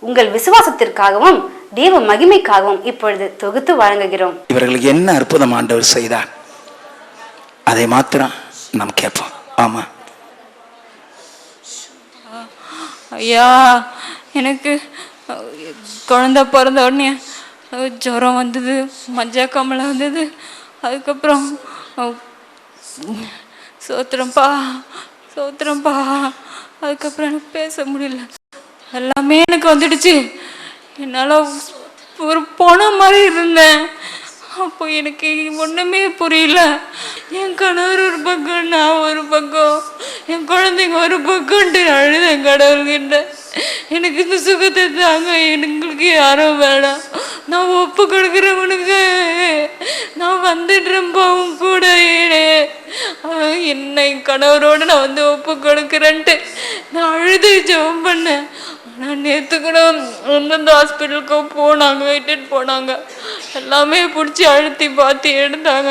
உங்கள் விசுவாசத்திற்காகவும் தேவ மகிமைக்காகவும் இப்பொழுது தொகுத்து வழங்குகிறோம். இவர்களுக்கு என்ன அற்புதம் ஆண்டவர் செய்தார், அதை மாத்திரம் நாம் கேட்போம். ஆமா ஐயா, எனக்கு குழந்தை பிறந்த உடனே ஜுரம் வந்தது, மஞ்சக்காமலை வந்தது. அதுக்கப்புறம் சோத்திரம்பா சோத்திரம்பா, அதுக்கப்புறம் எனக்கு பேச முடியல. எல்லாமே எனக்கு வந்துடுச்சு. என்னால் ஒரு பணம் மாதிரி இருந்தேன். அப்போ எனக்கு ஒன்றுமே புரியல. என் கணவர் ஒரு பக்கம், நான் ஒரு பக்கம், என் குழந்தைங்க ஒரு பக்கம்ட்டு அழுதேன் கடவுள்கிட்ட. எனக்கு இந்த சுகத்தை தாங்க, எங்களுக்கு யாரும் வேணாம், நான் ஒப்பு கொடுக்குறவனுக்கு நான் வந்துடுறேன்பா உன் கூட, என்னை கணவரோடு நான் வந்து ஒப்பு கொடுக்குறேன்ட்டு நான் அழுது ஜெபம் பண்ணேன். ஆனால் நேற்று கூட அந்தந்த ஹாஸ்பிட்டலுக்கு போனாங்க, வெயிட்டு போனாங்க, எல்லாமே பிடிச்சி அழுத்தி பார்த்து எடுத்தாங்க.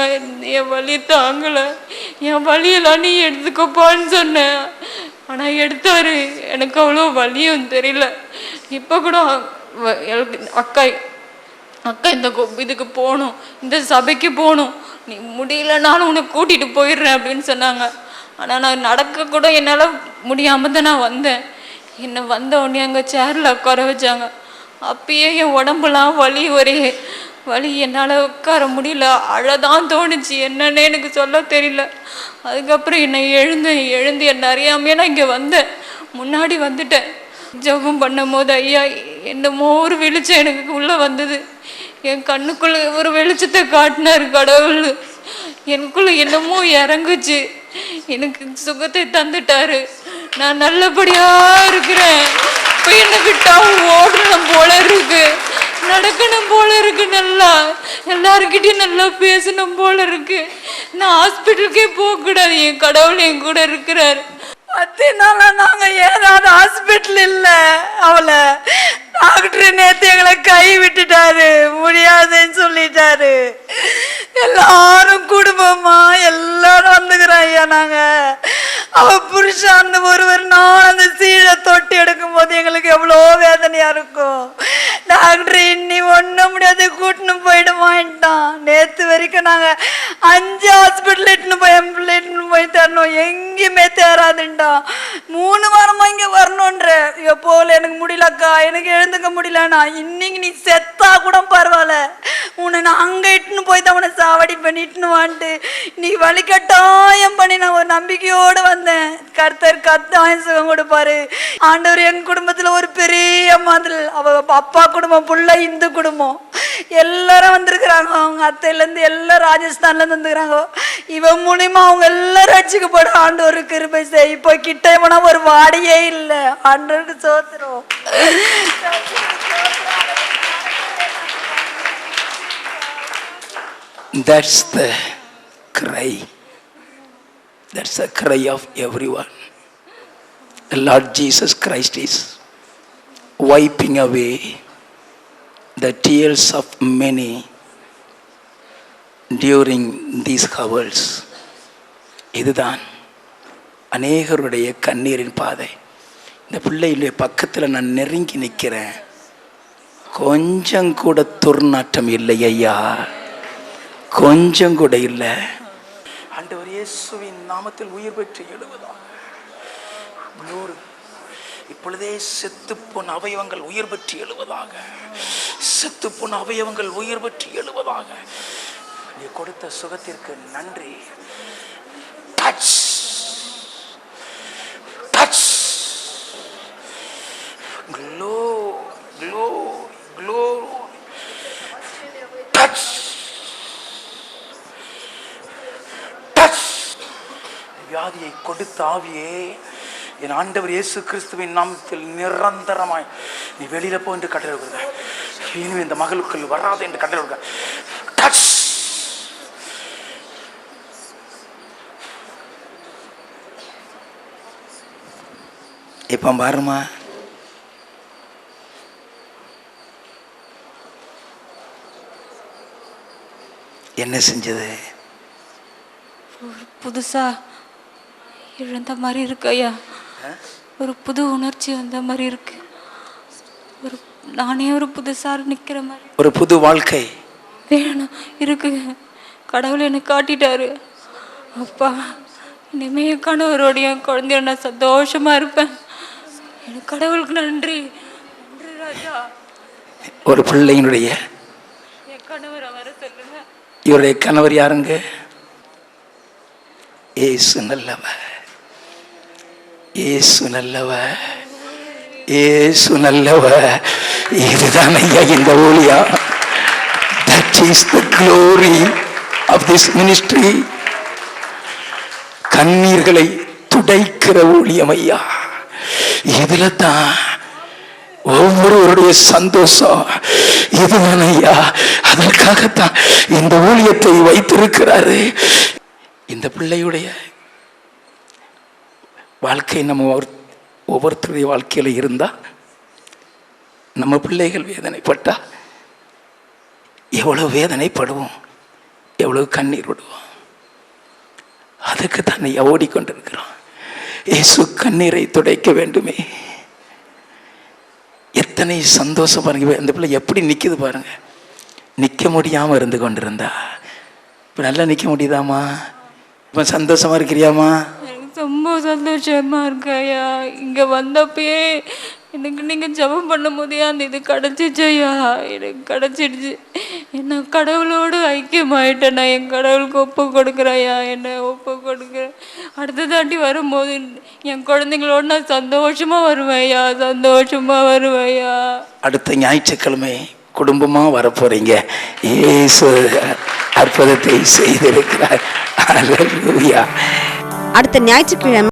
என் வலி தாங்கலை, என் வலியெல்லாம் நீ எடுத்துக்கப்பான்னு சொன்னேன். ஆனால் எடுத்தாரு. எனக்கு அவ்வளோ வலியும் தெரியல. இப்போ கூட அக்கா இந்த இதுக்கு போகணும், இந்த சபைக்கு போகணும், நீ முடியலனாலும் உன்னை கூட்டிகிட்டு போயிடுறேன் அப்படின்னு சொன்னாங்க. ஆனால் நான் நடக்க கூட என்னால் முடியாமல் தான் நான் வந்தேன். என்னை வந்த உடனே அங்கே சேரில் உட்கார வச்சாங்க. அப்பயே என் உடம்புலாம் வலி, ஒரே வலி, என்னால் உட்கார முடியல. அழதான் தோணுச்சு, என்னன்னு எனக்கு சொல்ல தெரியல. அதுக்கப்புறம் என்னை எழுந்து என்னை அறியாமையே நான் இங்கே வந்தேன். முன்னாடி வந்துட்டேன். ஜெபம் பண்ணும் போது ஐயா என்னமோ ஒரு வெளிச்சம் எனக்கு உள்ளே வந்தது. என் கண்ணுக்குள்ளே ஒரு வெளிச்சத்தை காட்டினார் கடவுள். எனக்குள்ள என்னமோ இறங்குச்சு, எனக்கு சுகத்தை தந்துட்டாரு. நான் நல்லபடியா இருக்கிறேன். இப்போ என்னை விட்டா ஓடணும் போல இருக்கு, நடக்கணும் போல இருக்கு, நல்லா எல்லாருக்கிட்டையும் நல்லா பேசணும் போல இருக்கு. நான் ஹாஸ்பிட்டலுக்கே போகக்கூடாது, என் கடவுள் என் கூட இருக்கிறார். 10 நாளா நாங்க ஏதாவது ஹாஸ்பிட்டல் இல்ல. அவளை டாக்டர் நேத்து எங்களை கை விட்டுட்டாரு, முடியாதுன்னு சொல்லிட்டாரு. எல்லாரும் குடும்பமா எல்லாரும் வந்துக்கிறோம் ஐயா. நாங்க அவ புருஷன் அந்த ஒருவர் நாள் அந்த சீழை தொட்டி எடுக்கும் போது எங்களுக்கு எவ்வளோ வேதனையா இருக்கும். டாக்டர் இன்னி ஒன்றும் முடியாது, கூட்டின்னு போயிடுவான்ட்டான். நேற்று வரைக்கும் நாங்க 5 ஹாஸ்பிட்டல் இட்டுன்னு போய் என் பிள்ளை இட்டுன்னு போய் தரணும், எங்கேயுமே தேராதுண்டா. 3 வாரமா இங்க வரணுன்ற. எப்போல எனக்கு முடியலக்கா, எனக்கு எழுந்துக்க முடியலண்ணா. இன்னைக்கு நீ செத்தா கூட பரவாயில்ல, உன்னை நான் அங்க இட்டுன்னு போய் தான் உன்னை சாவடி பண்ணிட்டுன்னு வான்ட்டு நீ வழிகட்டாயம் பண்ணி நான் ஒரு நம்பிக்கையோடு வந்தேன். கர்த்தர் கத்தாயம் சுகம் கொடுப்பாரு. ஆண்டவர் எங்க குடும்பத்துல ஒரு பெரிய மாதிரி, அவ அப்பா குடும்பம் ஃபுல்லா இந்து குடும்பம், எல்லாரும் வந்திருக்கிறாங்க. அவங்க அத்தையில இருந்து எல்லாம் ராஜஸ்தான்ல இருந்து வந்துக்கிறாங்க. இவன் மூலியமா அவங்க எல்லாரும் ரட்சிக்கப்படும். ஆண்டவர் கிருபை செய். இப்போ கிட்ட போனா ஒரு வாடியே இல்லை. ஆண்டவருக்கு சோத்திரம். That's the cry. That's the cry of everyone. The Lord Jesus Christ is wiping away the tears of many during these hours. இதுதான் அநேகருடைய கண்ணீரின் பாதை. இந்த பிள்ளைகளுடைய பக்கத்தில் நான் நெருங்கி நிற்கிறேன். கொஞ்சம் கூட துர்நாற்றம் இல்லை ஐயா, கொஞ்சம் கூட இல்லை. ஆண்டவர் இயேசுவின் நாமத்தில் உயிர் பெற்று எழுவதாக. இப்பொழுதே செத்துப்போன அவயவங்கள் உயிர் பெற்று எழுவதாக. செத்துப்போன அவயவங்கள் உயிர் பெற்று எழுவதாக. நீ கொடுத்த சுகத்திற்கு நன்றி. Touch touch close close close touch touch. வியாதியை கொடுத்த ஆவியே, என் ஆண்டவர் இயேசு கிறிஸ்துவின் நாமத்தில் நிரந்தரமாய் நீ வெளியில போ என்று கட்டளை கொடுக்க. இனிமே இந்த மகளுக்குள் வராது என்று கட்டளை கொடுக்க. டச். இப்ப பாருமா, என்ன செஞ்சது? புதுசா இழந்த மாதிரி இருக்கு ஐயா, ஒரு புது உணர்ச்சி வந்த மாதிரி இருக்கு. நானே ஒரு புதுசாக நிற்கிற மாதிரி ஒரு புது வாழ்க்கை வேணும் இருக்குங்க. கடவுள் எனக்கு காட்டிட்டாரு. அப்பா, இனிமே என் கணவரோடைய என் குழந்தைய நான் சந்தோஷமா இருப்பேன். எனக்கு கடவுளுக்கு நன்றி. நன்றி ராஜா. ஒரு பிள்ளையினுடைய என் கணவரை வர சொல்லுங்க. இவருடைய கணவர் யாருங்க? இயேசு நல்லவர், இயேசு நல்லவர், இயேசு நல்லவர். இதுதான் ஐயா இந்த ஊழியம். That is the glory of this ministry. கண்ணீர்களை துடைக்கிற ஊழியம் ஐயா. இதுல தான் ஒவ்வொருவருடைய சந்தோஷம். இதுதான் ஐயா. அதற்காகத்தான் இந்த ஊழியத்தை வைத்திருக்கிறாரு. இந்த பிள்ளையுடைய வாழ்க்கை நம்ம ஒவ்வொருத்தருடைய வாழ்க்கையில இருந்தா, நம்ம பிள்ளைகள் வேதனைப்பட்டா எவ்வளவு வேதனைப்படுவோம், எவ்வளவு கண்ணீர் விடுவோம். அதுக்கு தான் ஓடிக்கொண்டிருக்கிறோம். இயேசு கண்ணீரை துடைக்க வேண்டுமே. எத்தனை சந்தோஷம் பாருங்க. அந்த பிள்ளை எப்படி நிற்குது பாருங்க. நிற்க முடியாமல் இருந்து கொண்டிருந்தா இப்போ நல்லா நிற்க முடியுதாமா? இப்போ சந்தோஷமா இருக்கிறியாமா? எனக்கு ரொம்ப சந்தோஷமா இருக்கையா. இங்கே வந்தப்பயே எனக்கு நீங்கள் ஜெபம் பண்ணும் போதே அந்த இது கிடச்சிச்சு ஐயா. எனக்கு கிடச்சிடுச்சு. என்ன கடவுளோடு ஐக்கியமாயிட்டேன். நான் என் கடவுளுக்கு ஒப்பு கொடுக்குறேயா. என்னை ஒப்பு கொடுக்குறேன். அடுத்த தாண்டி வரும்போது என் குழந்தைங்களோடு நான் சந்தோஷமாக வருவேயா. சந்தோஷமாக வருவேயா. அடுத்த ஞாயிற்றுக்கிழமை குடும்பமா வரப்போறீங்க. இயேசு அற்புதத்தை செய்திருக்கிறார். அல்லேலூயா. அடுத்த ஞாயிற்றுக்கிழமை